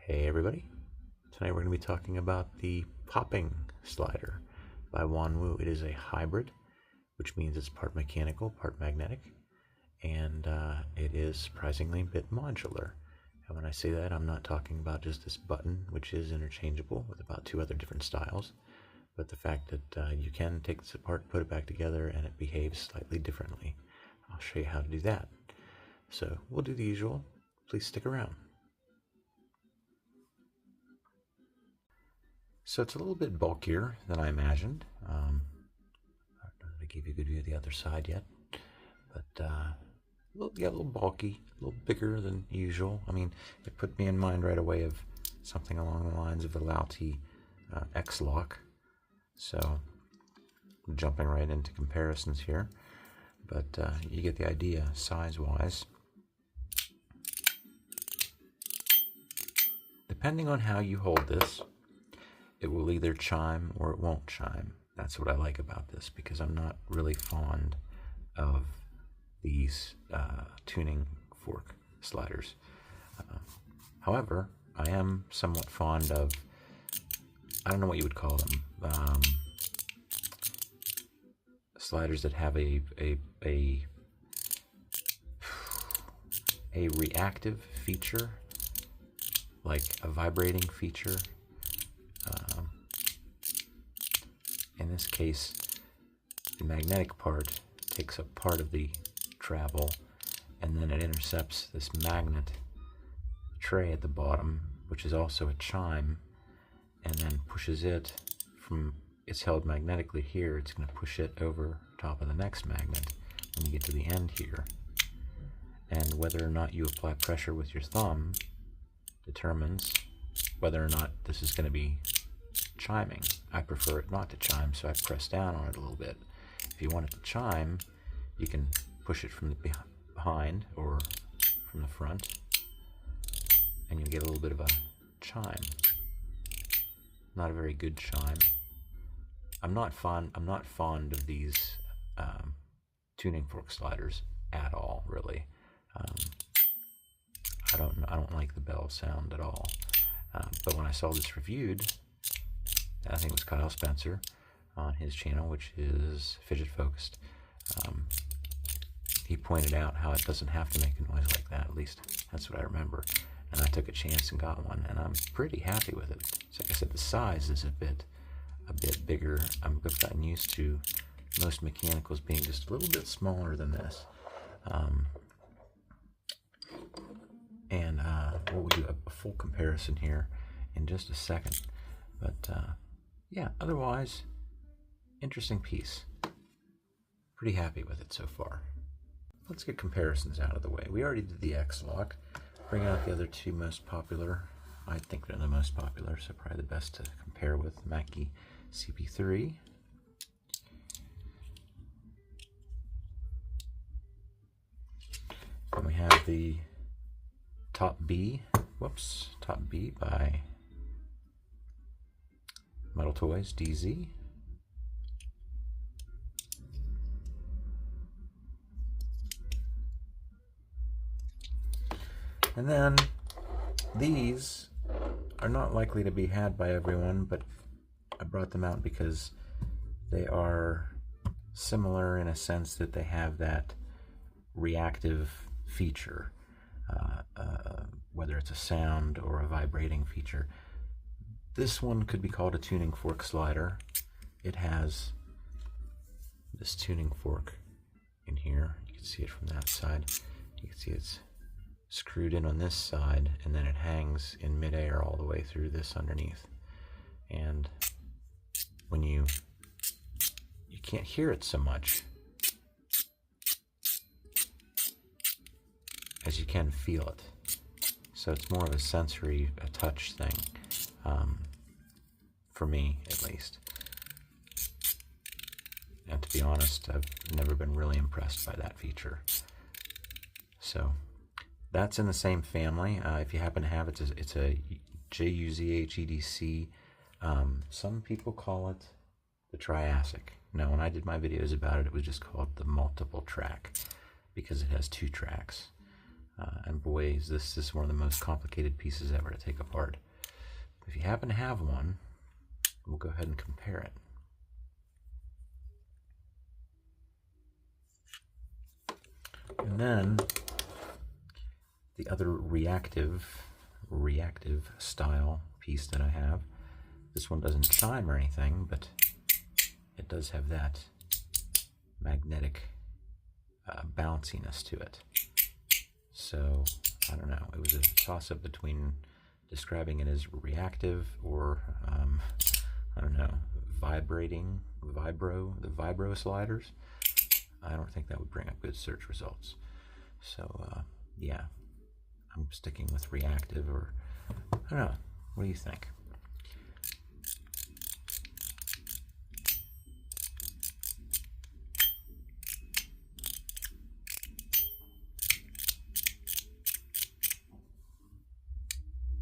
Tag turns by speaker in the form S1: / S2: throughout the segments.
S1: Hey everybody, tonight we're going to be talking about the popping slider by Wanwu. It is a hybrid, which means it's part mechanical, part magnetic, and it is surprisingly a bit modular. And when I say that, I'm not talking about just this button, which is interchangeable with about 2 other different styles, but the fact that you can take this apart, put it back together, and it behaves slightly differently. I'll show you how to do that. So we'll do the usual. Please stick around. So it's a little bit bulkier than I imagined. I don't know that I gave you a good view of the other side yet, but a little bulky, a little bigger than usual. I mean, it put me in mind right away of something along the lines of a Lauti X-Lock. So I'm jumping right into comparisons here, but you get the idea size-wise. Depending on how you hold this, it will either chime or it won't chime. That's what I like about this, because I'm not really fond of these tuning fork sliders. However, I am somewhat fond of, I don't know what you would call them, sliders that have a reactive feature, like a vibrating feature. In this case, the magnetic part takes up part of the travel, and then it intercepts this magnet tray at the bottom, which is also a chime, and then pushes it from, it's held magnetically here, it's going to push it over top of the next magnet when you get to the end here. And whether or not you apply pressure with your thumb determines whether or not this is going to be chiming. I prefer it not to chime, so I press down on it a little bit. If you want it to chime, you can push it from the behind or from the front, and you get a little bit of a chime. Not a very good chime. I'm not fond of these tuning fork sliders at all, really. I don't like the bell sound at all. But when I saw this reviewed, I think it was Kyle Spencer on his channel, which is Fidget Focused, he pointed out how it doesn't have to make a noise like that. At least that's what I remember. And I took a chance and got one, and I'm pretty happy with it. So like I said, the size is a bit bigger. I've gotten used to most mechanicals being just a little bit smaller than this. We'll do a full comparison here in just a second. But yeah, otherwise, interesting piece. Pretty happy with it so far. Let's get comparisons out of the way. We already did the X-Lock. Bring out the other 2 most popular. I think they're the most popular, so probably the best to compare with, Mackie CP3. And we have the Top B by Metal Toys DZ. And then these are not likely to be had by everyone, but I brought them out because they are similar in a sense that they have that reactive feature, whether it's a sound or a vibrating feature. This one could be called a tuning fork slider. It has this tuning fork in here. You can see it from that side. You can see it's screwed in on this side, and then it hangs in midair all the way through this underneath. And when you can't hear it so much as you can feel it. So it's more of a sensory, a touch thing, for me at least. And to be honest, I've never been really impressed by that feature. So that's in the same family. If you happen to have it, it's a JUZH EDC. Some people call it the Triassic. Now, when I did my videos about it, it was just called the multiple track, because it has 2 tracks. And boy, is this one of the most complicated pieces ever to take apart. If you happen to have one, we'll go ahead and compare it. And then the other reactive style piece that I have, this one doesn't chime or anything, but it does have that magnetic bounciness to it. So I don't know, it was a toss-up between describing it as reactive or I don't know, vibrating, the vibro sliders. I don't think that would bring up good search results. So yeah, I'm sticking with reactive, or I don't know. What do you think?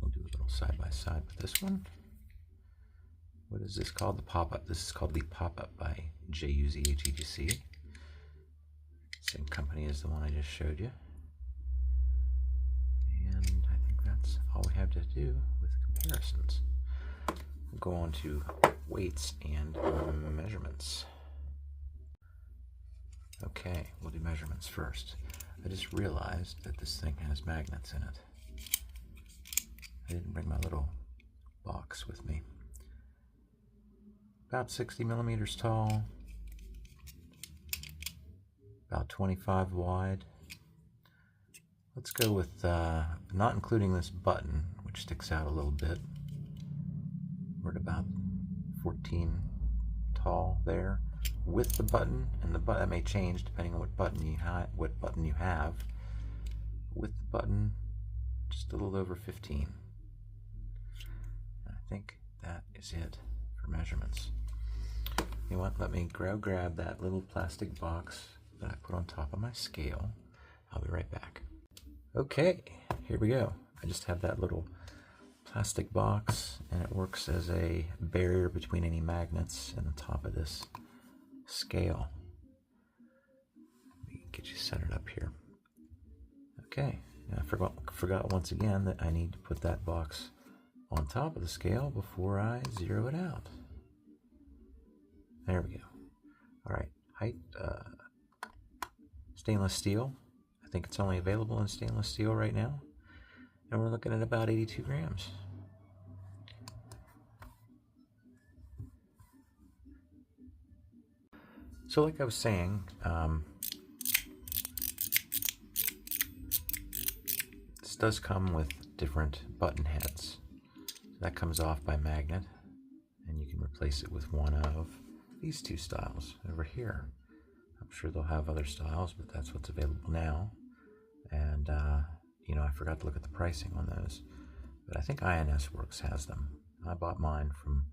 S1: We'll do a little side by side with this one. What is this called? The pop-up. This is called the pop-up by JUZ EDC. Same company as the one I just showed you. And I think that's all we have to do with comparisons. We'll go on to weights and measurements. Okay, we'll do measurements first. I just realized that this thing has magnets in it. I didn't bring my little box with me. About 60 millimeters tall, about 25 wide. Let's go with not including this button, which sticks out a little bit. We're at about 14 tall there, with the button, and the button may change depending on what button you have. With the button, just a little over 15. And I think that is it for measurements. You know what? Let me grab that little plastic box that I put on top of my scale. I'll be right back. Okay, here we go. I just have that little plastic box, and it works as a barrier between any magnets and the top of this scale. Let me get you centered up here. Okay, and I forgot once again that I need to put that box on top of the scale before I zero it out. There we go. All right, height, stainless steel. I think it's only available in stainless steel right now. And we're looking at about 82 grams. So like I was saying, this does come with different button heads. That comes off by magnet, and you can replace it with one of these two styles over here. I'm sure they'll have other styles, but that's what's available now. And you know, I forgot to look at the pricing on those, but I think INS Works has them. I bought mine from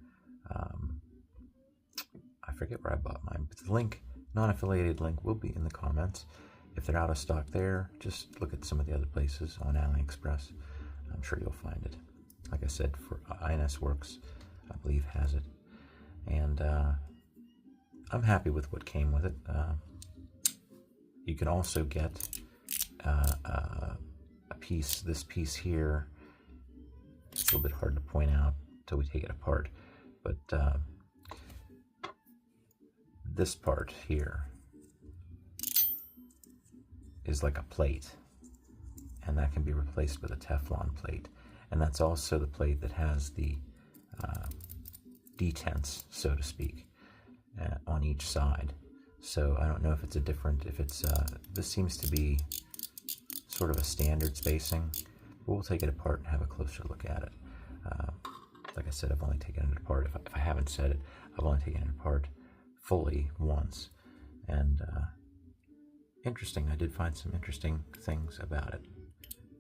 S1: I forget where I bought mine, but the link, non-affiliated link, will be in the comments. If they're out of stock there, just look at some of the other places on AliExpress. I'm sure you'll find it. Like I said, for INS Works, I believe has it. And I'm happy with what came with it. You can also get this piece here. It's a little bit hard to point out until we take it apart, but this part here is like a plate, and that can be replaced with a Teflon plate, and that's also the plate that has the detents, so to speak, on each side. So I don't know if it's this seems to be sort of a standard spacing, but we'll take it apart and have a closer look at it. Like I said, I've only taken it apart, if I haven't said it, I've only taken it apart fully once. And interesting, I did find some interesting things about it.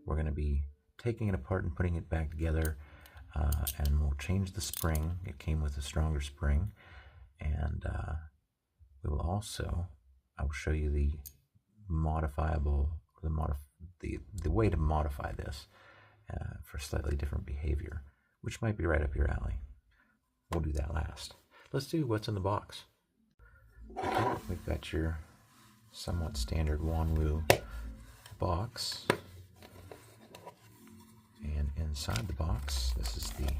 S1: We're going to be taking it apart and putting it back together, and we'll change the spring. It came with a stronger spring, and we will also, I will show you the the way to modify this for slightly different behavior, which might be right up your alley. We'll do that last. Let's do what's in the box. Okay, we've got your somewhat standard Wanwu box. inside the box, this is the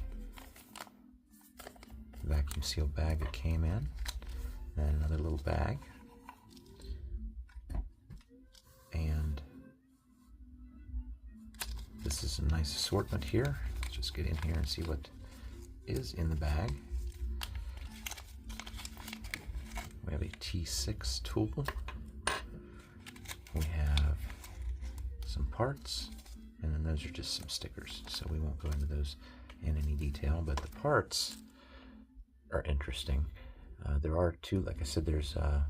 S1: vacuum seal bag that came in. Then another little bag. And this is a nice assortment here. Let's just get in here and see what is in the bag. We have a T6 tool. We have some parts, and then those are just some stickers, so we won't go into those in any detail, but the parts are interesting. There are two, like I said, there's a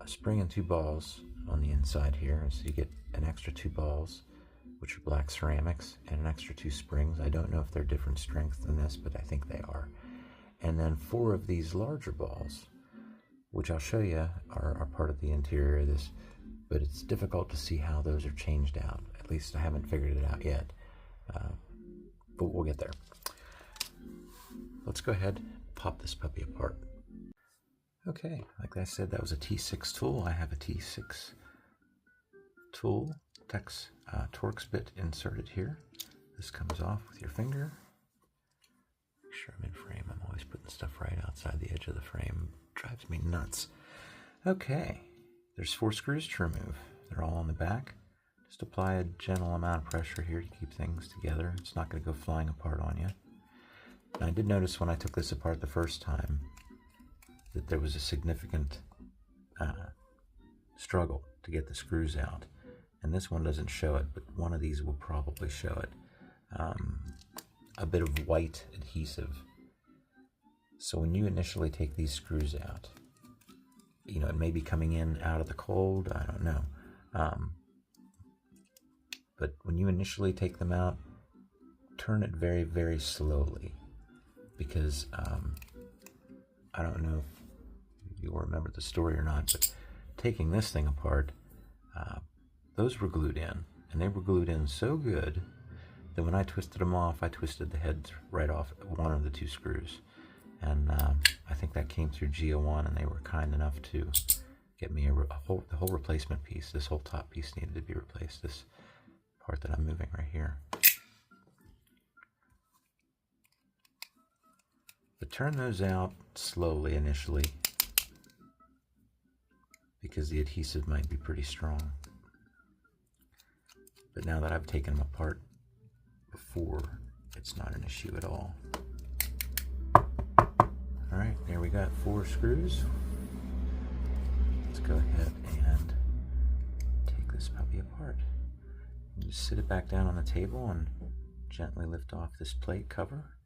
S1: spring and 2 balls on the inside here, so you get an extra 2 balls, which are black ceramics, and an extra 2 springs. I don't know if they're different strength than this, but I think they are. And then 4 of these larger balls, which I'll show you are part of the interior of this, but it's difficult to see how those are changed out. At least I haven't figured it out yet, but we'll get there. Let's go ahead and pop this puppy apart. Okay, like I said, that was a T6 tool. I have a T6 tool, Torx bit inserted here. This comes off with your finger. Make sure I'm in frame. I'm always putting stuff right outside the edge of the frame. It drives me nuts. Okay, there's 4 screws to remove. They're all on the back. Just apply a gentle amount of pressure here to keep things together. It's not going to go flying apart on you. And I did notice when I took this apart the first time that there was a significant struggle to get the screws out. And this one doesn't show it, but one of these will probably show it. A bit of white adhesive. So when you initially take these screws out, you know, it may be coming in out of the cold, I don't know. But when you initially take them out, turn it very, very slowly, because I don't know if you'll remember the story or not, but taking this thing apart, those were glued in, and they were glued in so good that when I twisted them off, I twisted the heads right off one of the 2 screws. And I think that came through GO1, and they were kind enough to get me the whole replacement piece. This whole top piece needed to be replaced, this part that I'm moving right here. But turn those out slowly initially, because the adhesive might be pretty strong. But now that I've taken them apart before, it's not an issue at all. Alright, there we got 4 screws. Let's go ahead and take this puppy apart. You just sit it back down on the table and gently lift off this plate cover.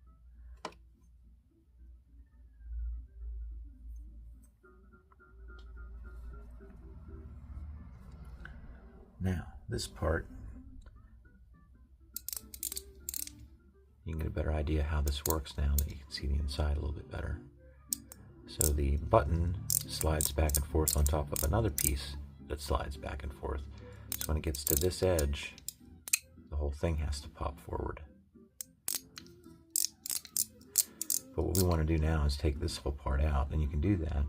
S1: Now, this part, you can get a better idea how this works now that you can see the inside a little bit better. So the button slides back and forth on top of another piece that slides back and forth. So when it gets to this edge, the whole thing has to pop forward. But what we want to do now is take this whole part out, and you can do that.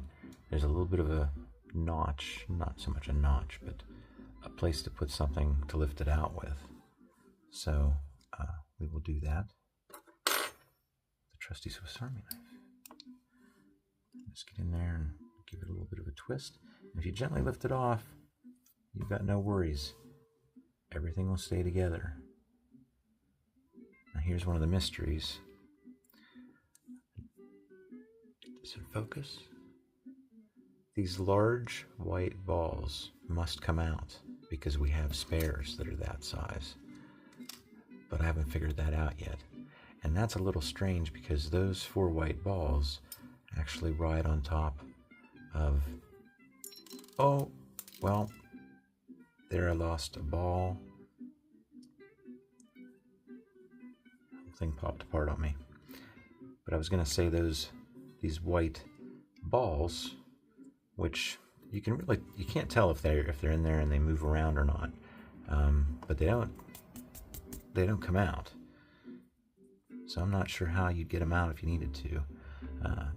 S1: There's a little bit of a notch, not so much a notch, but a place to put something to lift it out with. So we will do that. The trusty Swiss Army knife. Just get in there and give it a little bit of a twist. And if you gently lift it off, you've got no worries. Everything will stay together. Now here's one of the mysteries. Get this in focus. These large white balls must come out because we have spares that are that size. But I haven't figured that out yet. And that's a little strange because those 4 white balls actually ride on top of... Oh, well, there I lost a ball. The whole thing popped apart on me. But I was going to say these white balls, which you can't tell if they're in there and they move around or not. But they don't come out. So I'm not sure how you'd get them out if you needed to.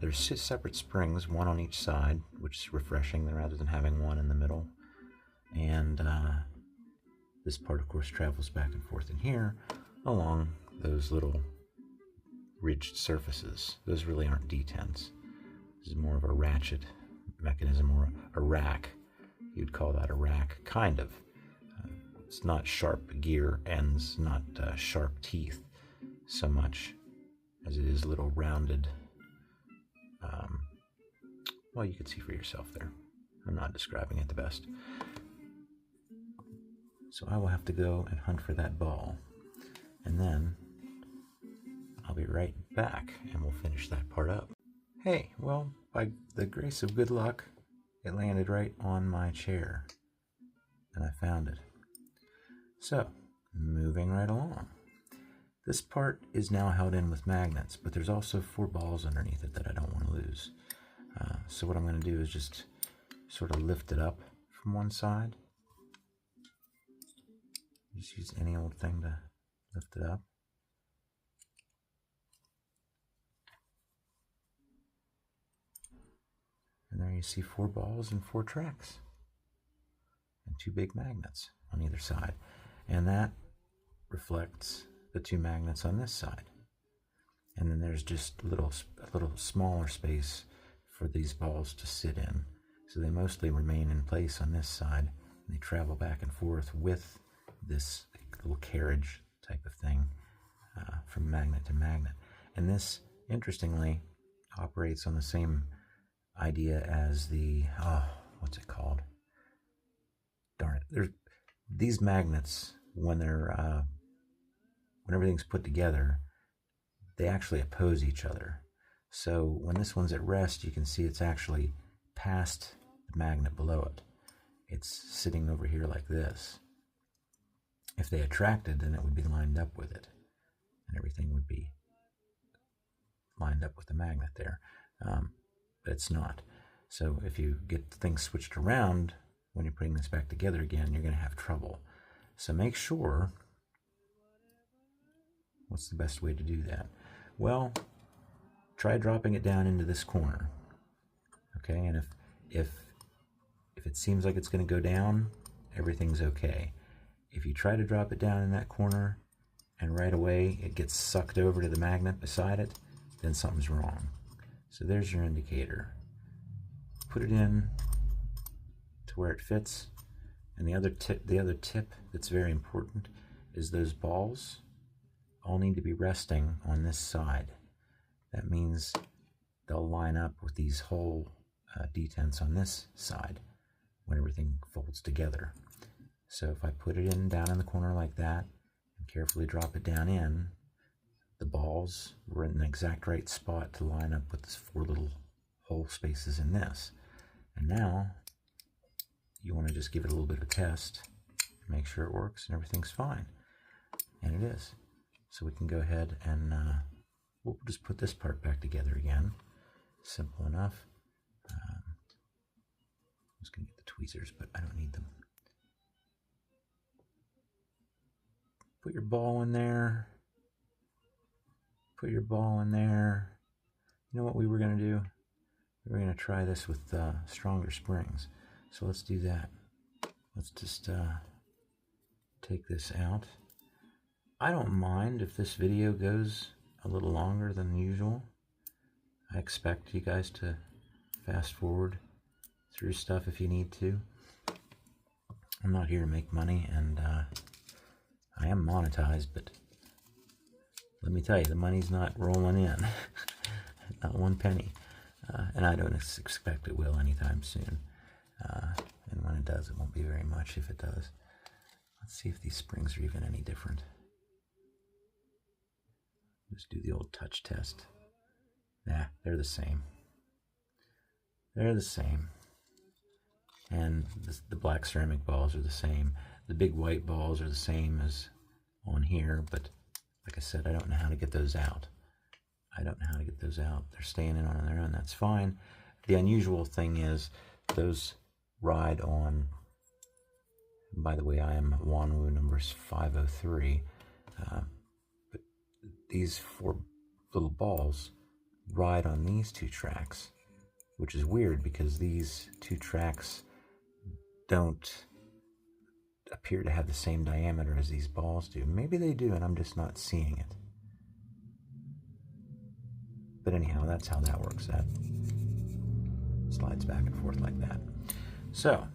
S1: There's 6 separate springs, 1 on each side, which is refreshing rather than having 1 in the middle. And this part, of course, travels back and forth in here. along those little ridged surfaces. Those really aren't detents. This is more of a ratchet mechanism, or a rack. You'd call that a rack, kind of. It's not sharp gear ends, not sharp teeth so much as it is little rounded. Well, you can see for yourself there. I'm not describing it the best. So I will have to go and hunt for that ball, and then I'll be right back and we'll finish that part up. Hey, well, by the grace of good luck, it landed right on my chair and I found it. So, moving right along. This part is now held in with magnets, but there's also 4 balls underneath it that I don't want to lose. So what I'm going to do is just sort of lift it up from one side. Just use any old thing to lift it up. And there you see 4 balls and 4 tracks. And 2 big magnets on either side. And that reflects the 2 magnets on this side. And then there's just a little smaller space for these balls to sit in. So they mostly remain in place on this side, and they travel back and forth with this little carriage type of thing from magnet to magnet. And this, interestingly, operates on the same idea as the, what's it called? Darn it. These magnets, when everything's put together, they actually oppose each other. So when this one's at rest, you can see it's actually past the magnet below it. It's sitting over here like this. If they attracted, then it would be lined up with it, and everything would be lined up with the magnet there. But it's not. So if you get things switched around, when you're putting this back together again, you're going to have trouble. So make sure, what's the best way to do that? Well, try dropping it down into this corner. Okay, and if it seems like it's going to go down, everything's okay. If you try to drop it down in that corner and right away it gets sucked over to the magnet beside it, then something's wrong. So there's your indicator. Put it in to where it fits. And the other tip that's very important is those balls all need to be resting on this side. That means they'll line up with these whole detents on this side when everything folds together. So if I put it down in the corner like that and carefully drop it down in, the balls were in the exact right spot to line up with these 4 little hole spaces in this. And now you want to just give it a little bit of a test, make sure it works and everything's fine. And it is. So we can go ahead and we'll just put this part back together again. Simple enough. I'm just going to get the tweezers, but I don't need them. Put your ball in there. Put your ball in there. You know what we were going to do? We were going to try this with stronger springs. So let's do that. Let's just take this out. I don't mind if this video goes a little longer than usual. I expect you guys to fast forward through stuff if you need to. I'm not here to make money, and I am monetized, but let me tell you, the money's not rolling in. Not 1 penny. And I don't expect it will anytime soon. And when it does, it won't be very much if it does. Let's see if these springs are even any different. Just do the old touch test. Nah, they're the same. They're the same. And the black ceramic balls are the same. The big white balls are the same as on here, but like I said, I don't know how to get those out. They're staying in on their own, that's fine. The unusual thing is those ride on, by the way, I am Wanwu number 503, but these 4 little balls ride on these 2 tracks, which is weird because these 2 tracks don't appear to have the same diameter as these balls do. Maybe they do, and I'm just not seeing it. But anyhow, that's how that works. That slides back and forth like that. So,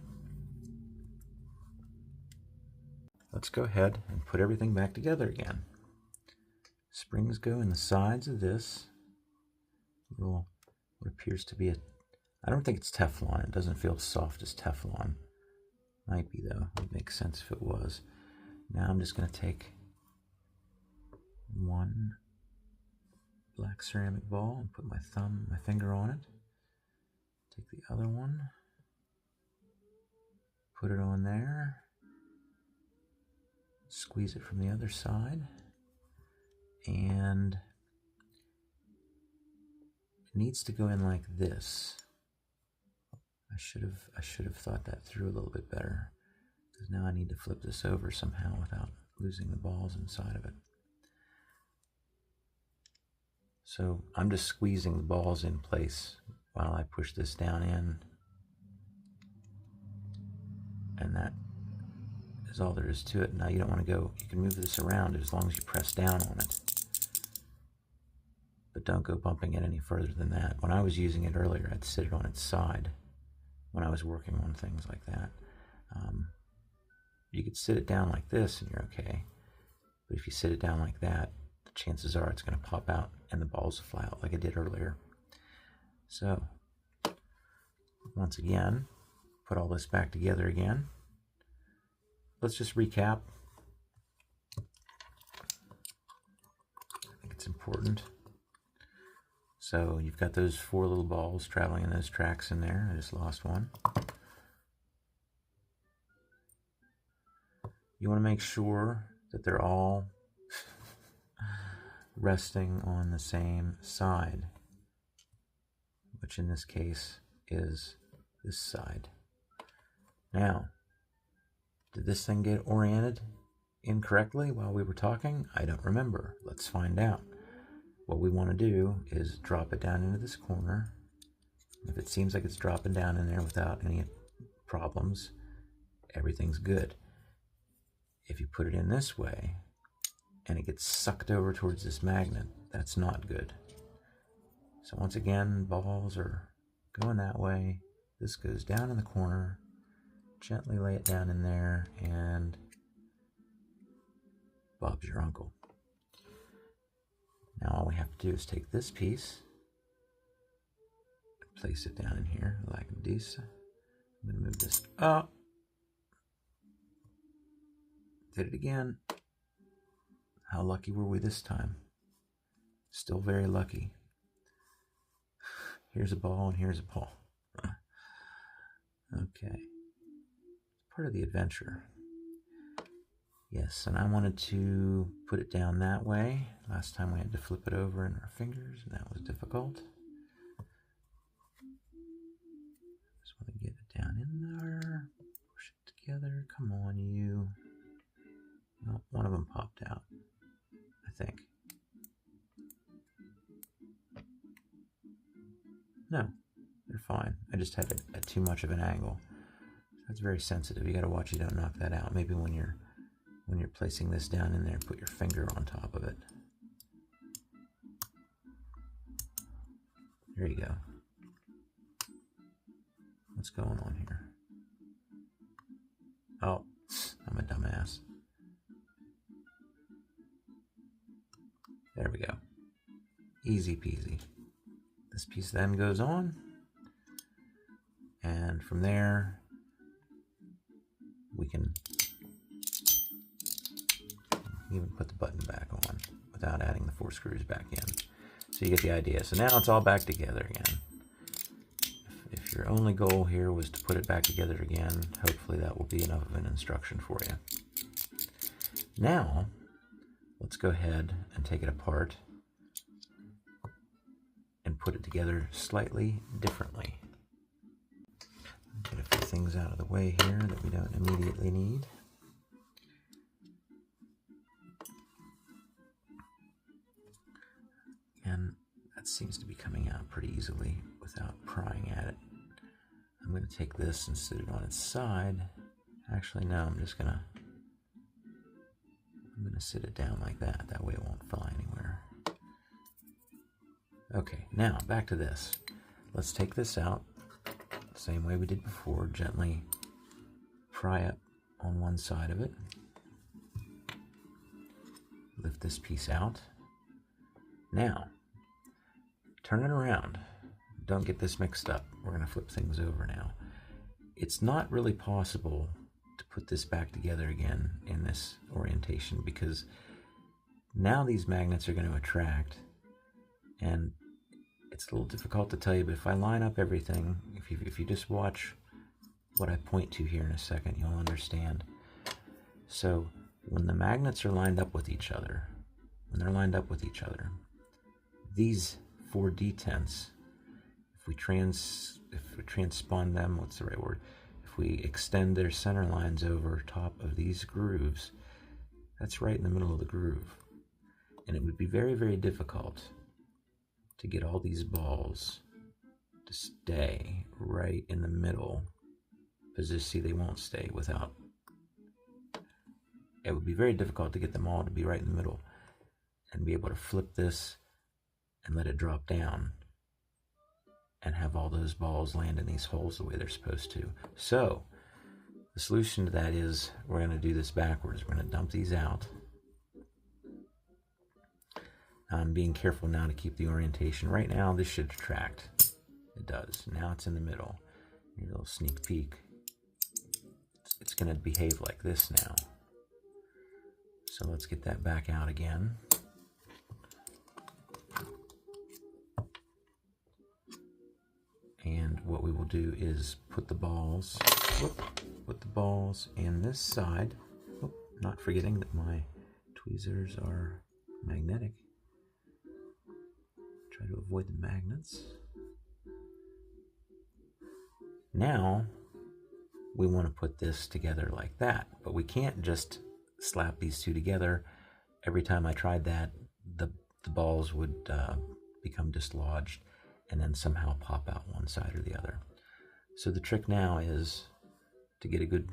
S1: let's go ahead and put everything back together again. Springs go in the sides of this little, what appears to be a, I don't think it's Teflon. It doesn't feel soft as Teflon. Might be though. It would make sense if it was. Now I'm just going to take one black ceramic ball and put my finger on it. Take the other one, put it on there, squeeze it from the other side, and it needs to go in like this. I should have thought that through a little bit better, because now I need to flip this over somehow without losing the balls inside of it. So I'm just squeezing the balls in place while I push this down in, and that is all there is to it. Now you don't want to go, you can move this around as long as you press down on it, but don't go bumping it any further than that. When I was using it earlier, I'd sit it on its side when I was working on things like that. You could sit it down like this and you're okay, but if you sit it down like that, the chances are it's going to pop out and the balls will fly out like I did earlier. So once again, put all this back together again. Let's just recap. I think it's important. So you've got those 4 little balls traveling in those tracks in there. I just lost one. You want to make sure that they're all resting on the same side, which in this case is this side. Now, did this thing get oriented incorrectly while we were talking? I don't remember. Let's find out. What we want to do is drop it down into this corner. If it seems like it's dropping down in there without any problems, everything's good. If you put it in this way and it gets sucked over towards this magnet, that's not good. So once again, balls are going that way. This goes down in the corner. Gently lay it down in there, and Bob's your uncle. Now all we have to do is take this piece and place it down in here like this. I'm going to move this up. Did it again. How lucky were we this time? Still very lucky. Here's a ball and here's a ball. Okay. Part of the adventure. Yes, and I wanted to put it down that way. Last time we had to flip it over in our fingers, and that was difficult. Just want to get it down in there. Push it together. Come on, you. Well, one of them popped out, I think. No, they're fine. I just had it at too much of an angle. That's very sensitive. You got to watch you don't knock that out. Maybe when you're placing this down in there, put your finger on top of it. There you go. What's going on here? Oh, I'm a dumbass. There we go. Easy peasy. This piece then goes on, and from there we can even put the button back on without adding the 4 screws back in. So you get the idea. So now it's all back together again. If your only goal here was to put it back together again, hopefully that will be enough of an instruction for you. Now, let's go ahead and take it apart and put it together slightly differently. Get a few things out of the way here that we don't immediately need. And that seems to be coming out pretty easily without prying at it. I'm going to take this and sit it on its side Actually, no, I'm gonna sit it down like that. That way it won't fly anywhere. Okay, now back to this. Let's take this out, same way we did before, gently pry up on one side of it. Lift this piece out. Now, turn it around. Don't get this mixed up. We're going to flip things over now. It's not really possible to put this back together again in this orientation because now these magnets are going to attract, and it's a little difficult to tell you, but if I line up everything, if you just watch what I point to here in a second, you'll understand. So when the magnets are lined up with each other, these 4 detents, if we transpond them, what's the right word? If we extend their center lines over top of these grooves, that's right in the middle of the groove. And it would be very, very difficult to get all these balls to stay right in the middle, because you see they won't stay without. It would be very difficult to get them all to be right in the middle and be able to flip this and let it drop down and have all those balls land in these holes the way they're supposed to. So the solution to that is we're going to do this backwards. We're going to dump these out. I'm being careful now to keep the orientation. Right now this should attract. It does. Now it's in the middle. Your little sneak peek. It's going to behave like this now. So let's get that back out again. And what we will do is put the balls in this side. Not forgetting that my tweezers are magnetic. Try to avoid the magnets. Now we want to put this together like that, but we can't just slap these two together. Every time I tried that, the balls would become dislodged and then somehow pop out one side or the other. So the trick now is to get a good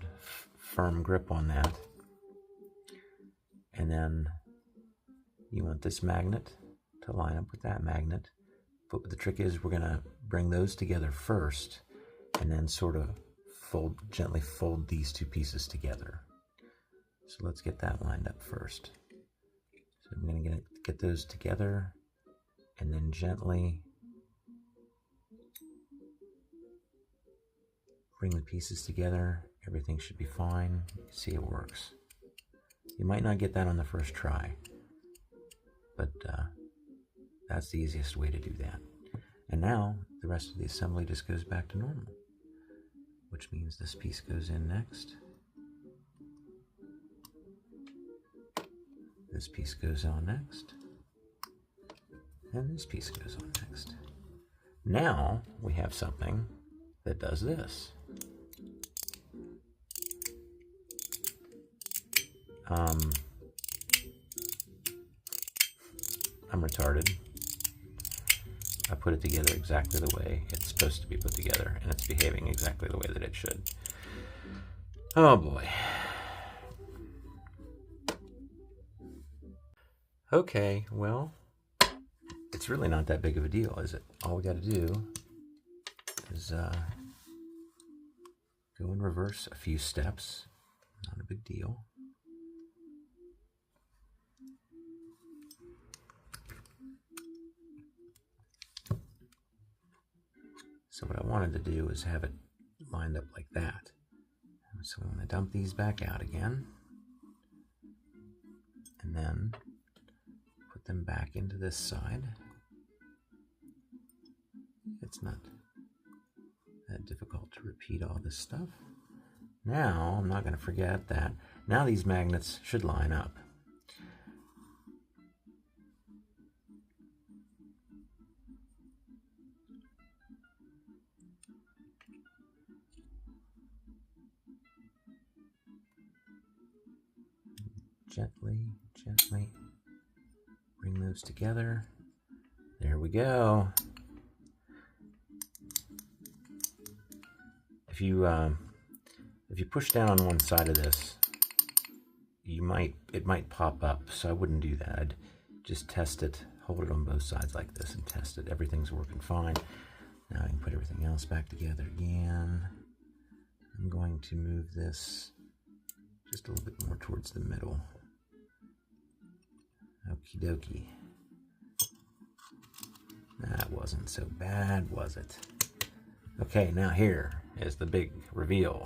S1: firm grip on that, and then you want this magnet to line up with that magnet. But the trick is we're going to bring those together first and then sort of gently fold these two pieces together. So let's get that lined up first. So I'm going to get those together and then gently bring the pieces together. Everything should be fine. You can see it works. You might not get that on the first try, but that's the easiest way to do that. And now the rest of the assembly just goes back to normal, which means this piece goes in next. This piece goes on next. And this piece goes on next. Now we have something that does this. I'm retarded. I put it together exactly the way it's supposed to be put together, and it's behaving exactly the way that it should. Oh boy. Okay, well, it's really not that big of a deal, is it? All we got to do is go in reverse a few steps. Not a big deal. So what I wanted to do is have it lined up like that. So I'm going to dump these back out again. And then put them back into this side. It's not that difficult to repeat all this stuff. Now, I'm not going to forget that now these magnets should line up. Gently bring those together. There we go. If If you push down on one side of this, it might pop up, so I wouldn't do that. I'd just test it, hold it on both sides like this and test it. Everything's working fine. Now I can put everything else back together again. I'm going to move this just a little bit more towards the middle. Okie dokie. That wasn't so bad, was it? Okay, now here is the big reveal.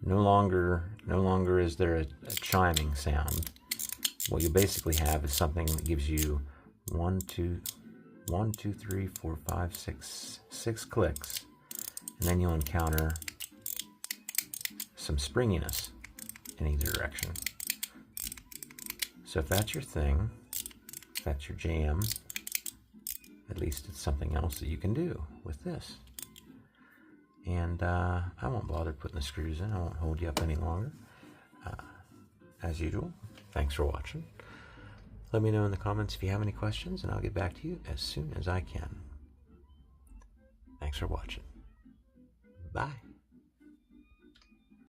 S1: No longer is there a chiming sound. What you basically have is something that gives you 1, 2, 3, 4, 5, 6 clicks, and then you'll encounter some springiness in either direction. So if that's your thing, if that's your jam, at least it's something else that you can do with this. And I won't bother putting the screws in. I won't hold you up any longer. As usual, thanks for watching. Let me know in the comments if you have any questions, and I'll get back to you as soon as I can. Thanks for watching. Bye.